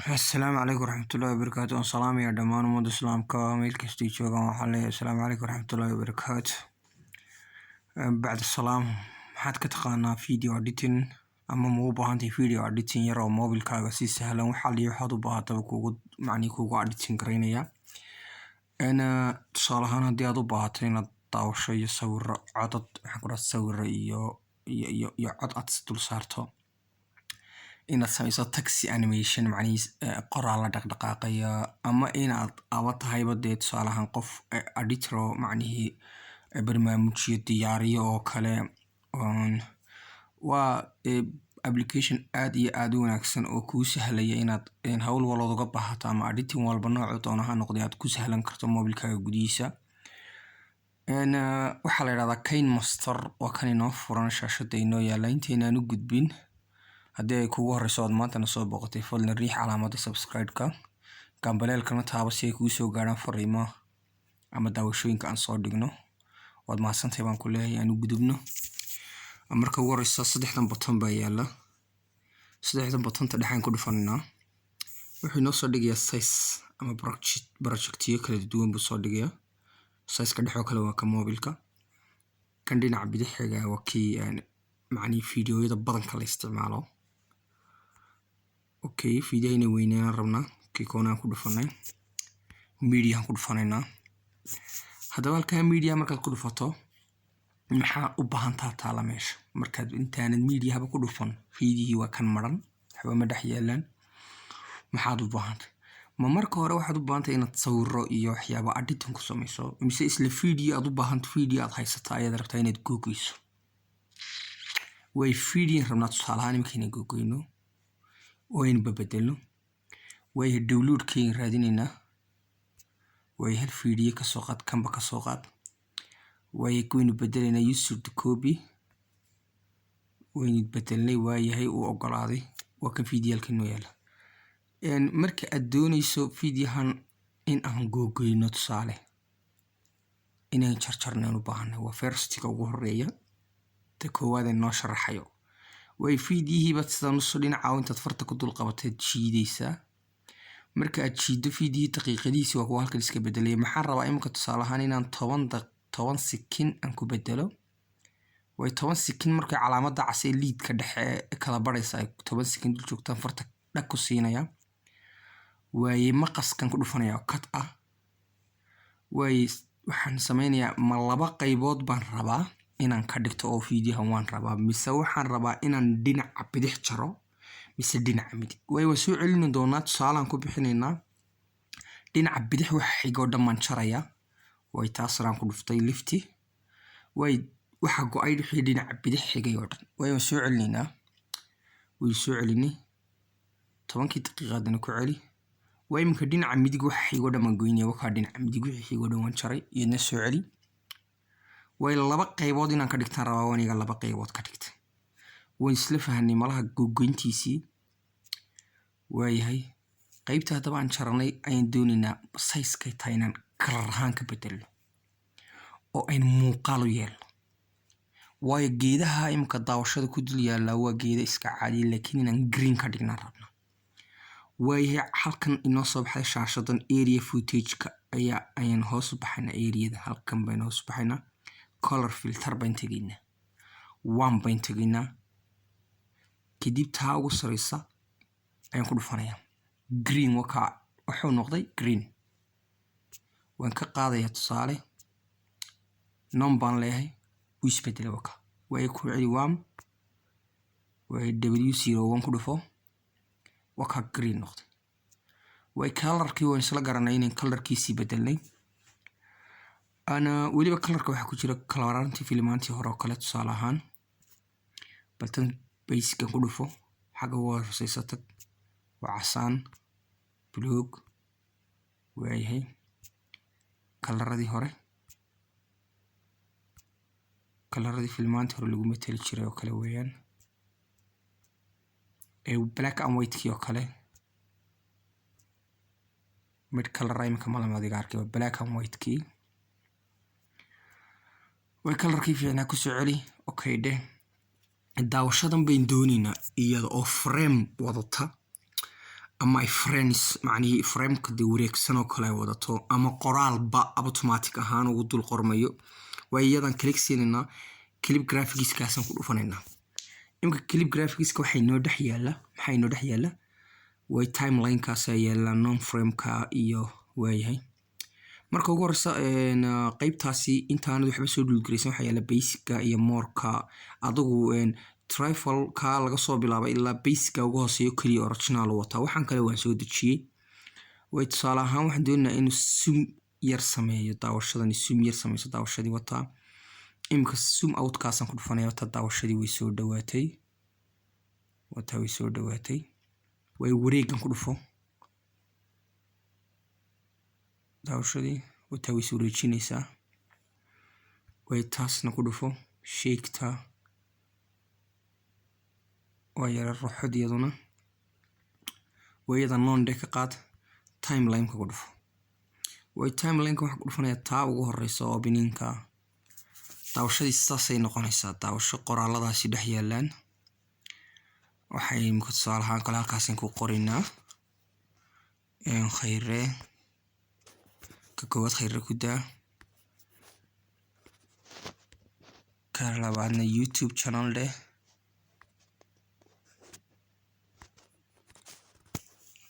السلام عليكم ورحمة الله وبركاته. سلام يا دمان ومد السلام كامل كستي شوغان وحالي. السلام عليكم ورحمة الله وبركاته. بعد السلام حد كتقانا فيديو اديتين اما مو باهانتي فيديو اديتين يرو موبيل كاغا سي سهلا وحالي وحادو باهاتا كوغو معني كوغو اديتين كرينيا انا تصالحان هدي ادو باهاتين داوشو iyo sawiro codad waxaan ku sawiro iyo cod aad dul saarto inaad samayso taxi animation macnihiis qoraal la dhaqdhaqaaqaya ama inaad tahay badeed tusaalahan qof editor macnihi barnaamijyo diyaariyo oo kale waa application aad iyo aad u wanaagsan oo kuu sahlaya inaad hawl walba uga baahato ama editing walba nooc doona ha noqdo aad ku sahlan karto mobilkaaga gudihiisa waxa la yiraahdaa KineMaster oo kan inoo furan shaashada inoo yaala intaynaan u gudbin haddii ay kugu horeyso aad maanta na soo boqotay fadlan riix calaamadda subscribe-ka gambaleelkana taabo si ay kugu soo gaaraan fariimaha ama daawashooyinka aan soo dhigno waad mahadsantahay baan ku leeyahay aan u gudubno marka ugu horeysa saddexdan button baa yaala saddexdan button ta dhaxan ku dhufanaa wuxuu inoo soo dhigayaa size ama projectiyo kala duwan buu soo dhigayaa size-ka dhexoo kale waa ka mobilka kan dhinaca bidixga waa kii macni fiidiyoyada badanka la isticmaalo okay fiidiyayna weynaan rabnaa kii koonaan ku dhufanay media ku dhufanayna hadaba halka media markaad ku dhufato maxaa u baahan taala meesha markaad intaanad media haba ku dhufan fiidiyii waa kan maran waxba ma dhex yeelan maxaad u baahan ma marka hore waxaad u baahan inaad sawiro iyo waxyaabo editing ku samayso mise isla fiidiyo aad u baahan fiidiyo aad haysato ayaad rabtaa inaad googeyso way fiidiyo rabnaa tusaalahaan imkina googeyno وين ببدله ويه دولود كين رادينينا ويه الفيديو كسوقات كم بكسوقات ويه كوين بدلنا يسر كوبي وين بدلني ويه هي وأقراضي وكان فيديو الكنو يلا يعني مركز أدوني سو فيديو هن إن أهم جوجل نوت صالح إن شرشرنا نباهنا وفرستي كوهرية تكواد النشر حيو way fiidiyihii baad sida nusoo dhinaca intaad farta ku dul qabatay jiidaysa marka aad jiido fiidiyii daqiiqadiisi waa kuwa halkan iska bedelay maxaan rabaa imka tusaalahaan inaan 10 sekin aan ku bedelo way 10 sekin marka calaamadda casay lead-ka dhexe kala baraysa 10 sekin dul joogtaan farta dhag ku siinaya way maqaskan ku dhufanaya cut ah way waxaan sameynayaa ma laba qaybood baan rabaa inaan ka dhigto oo fiidiyaha waan rabaa mise waxaan rabaa inaan dhinaca bidix jaro mise dhinaca midig way soo celin doonaa tusaalaan ku bixinaynaa dhinaca bidix wax xigo dhamaan jaraya way taasran ku dhuftay lifti way waxa go'ay dhinaca bidix xigay oo dhan way soo celinaynaa way soo celinay 10 daqiiqadna ku celi way imka dhinaca midig wax xigo dhamaan goynaya waxa dhinaca midig wax xigo dhamaan jaray iyana soo celi way laba qaybood inaan ka dhigtaan rabaa waniga laba qaybood ka dhigta way isla fahanay malaha gogoyntiisii way qaybta hadaba aan jarnay ayaan doonaynaa size-ka taynaan kalar ahaan ka bedelo oo ay muuqaal u yeelo way geedaha imka daawashada ku dul yaala waa geeda iska caadi laakiin inaan green ka dhignaa rabna way halkan inoo soo baxay shaashadan area footage-ka ayaan hoos u baxayna area-da halkan baan hoos u baxayna color filter baan tagayna waan baan tagayna kadib taa ugu sareysa ayaan ku dhufanayaa green wuxuu noqday green waan ka qaadayaa tusaale number leeyahay u isbedelo way ku celi way W01 ku dhufo green noqday way color-kii waan isla garanay inaan color-kiisii bedelnay أنا ولي بكلرك واحد كتير كلارانتي فيلمانتي هراء كلا تصالحان بلتن بيسك نقوله فو حاجة هو رصيصتك وعسان بلوغ وهي كلر دي هراء كلر دي فيلمانتي هراء اللي قمت تلتشري وكلا ويان بلاك أم وايت كي وكلا مد كلر راي مكمل ما دي عاركي بلاك أم وايت كي way color-kii fiicnaa ku soo celi okay de daawashadan bayn doonina iyada oo frame wadata ama ay friends macnihii frameka dee wareegsan oo kale ay wadato ama qoraalba automatic ahaan ugu dul qormayo waa iyadan click siinayna clip graphics-kaasaan ku dhufanaynaa imika clip graphics-ka waxay noo dhex yaala way timeline-kaas ay yaala non frameka iyo waayahay marka ugu horeysa qaybtaasi intaanad waxba soo dhulgaraysan waxaa yaala basic-ka iyo more-ka adigu trifle ka laga soo bilaabay ilaa basic-ka ugu hooseeyo kaliya original wataa waxaan kale waan soo dejiyey way tusaale ahaan waxaan doonaynaa inuu zoom yar sameeyo daawashadani zoom yar sameyso daawashadii wataa imika zoom out-kaasaan ku dhufanaya wataa daawashadii way soo dhawaatay way wareegan ku dhufo daawashadii wataa way soo wareejinaysaa way taasna ku dhufo sheegta waa yara ruuxad iyaduna wayada non ka qaad timeline-ka ku dhufo way timeline-ka waxaan ku dhufanaya taa ugu horeysa oo opening-ka daawashadii saasay noqonaysaa daawasho qoraaladaasi dhex yaalaan waxay imika tusaale ahaan kale halkaasaan ku qoraynaa khayre ka koowaad khayre ku daa ka labaadna YouTube channel dheh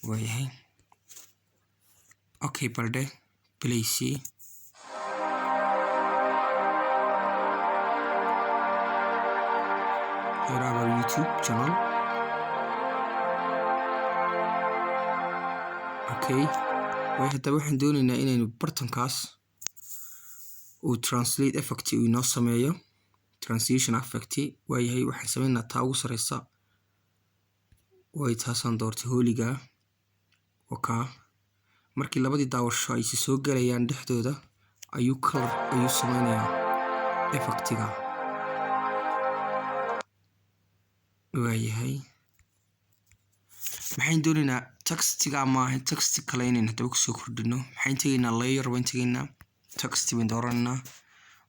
waayahay okay balde place here our YouTube channel okay way hadaba waxaan doonaynaa inaynu bartankaas uu translate effect uu inoo sameeyo transition effect waayahay waxaan sameynaa taa ugu sareysa way taasaan doortay hooliga okay markii labadii daawasho ay soo galayaan dhexdooda ayuu color ayuu sameynayaa effectiga waayahay maxaan doonaynaa textiga ama text kale inaan hadaba kusoo kordhino maxaan tegaynaa layer baan tegaynaa text baan dooranaa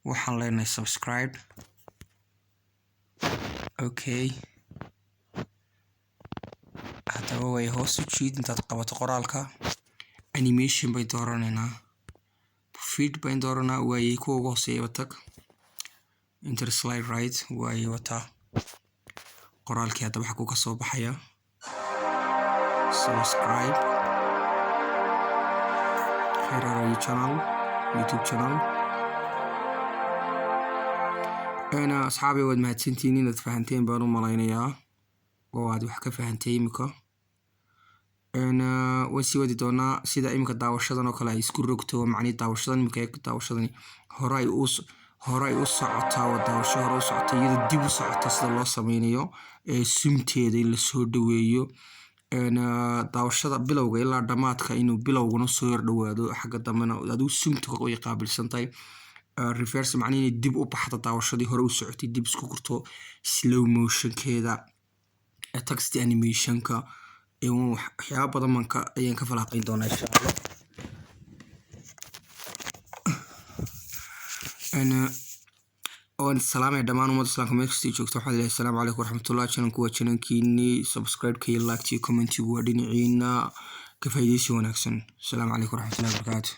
waxaan leenahay subscribe okay hadaba way hoos u jiid intaad qabato qoraalka animation bay dooranayna feed bay dooranaa waayay kuwa ugu hooseeya tag enter slide right waayay wata qoraalkii hadaba waxa ku ka soo baxaya subscribe here channel YouTube channel ana asxaabi wad mahadsantiin inaad fahanteen baan u malaynayaa oo aad wax ka fahantay imika wasi wadi doonaa sida imika daawashadan oo kale ay isku rogto macni daawashadan imika daawashadani horay u socotaa oo daawasho hore u socota iyada dib u socota sida loo sameynayo sumteeda in la soo dhaweeyo daawashada bilowga ilaa dhamaadka inuu bilowguna soo yar dhawaado xagga dambena aduu sumta oo qaabilsantahay reverse macni inay dib u baxdo daawashadii hore u socotay dib isku kurto slow motion-keeda text animation-ka waxyaabo badan ayaan ka falanqayn doonaa insha Allah oon salaamay dhamaan ummadda islaamka meel kasta joogto waxaan leeyahay assalaamu calaykum waraxmatullahi channelku waa channelkiini subscribe-ka iyo like-ka iyo comment-igu waa dhinaciina ka faa'iidaysi wanaagsan assalaamu calaykum waraxmatullahi wabarakaatuh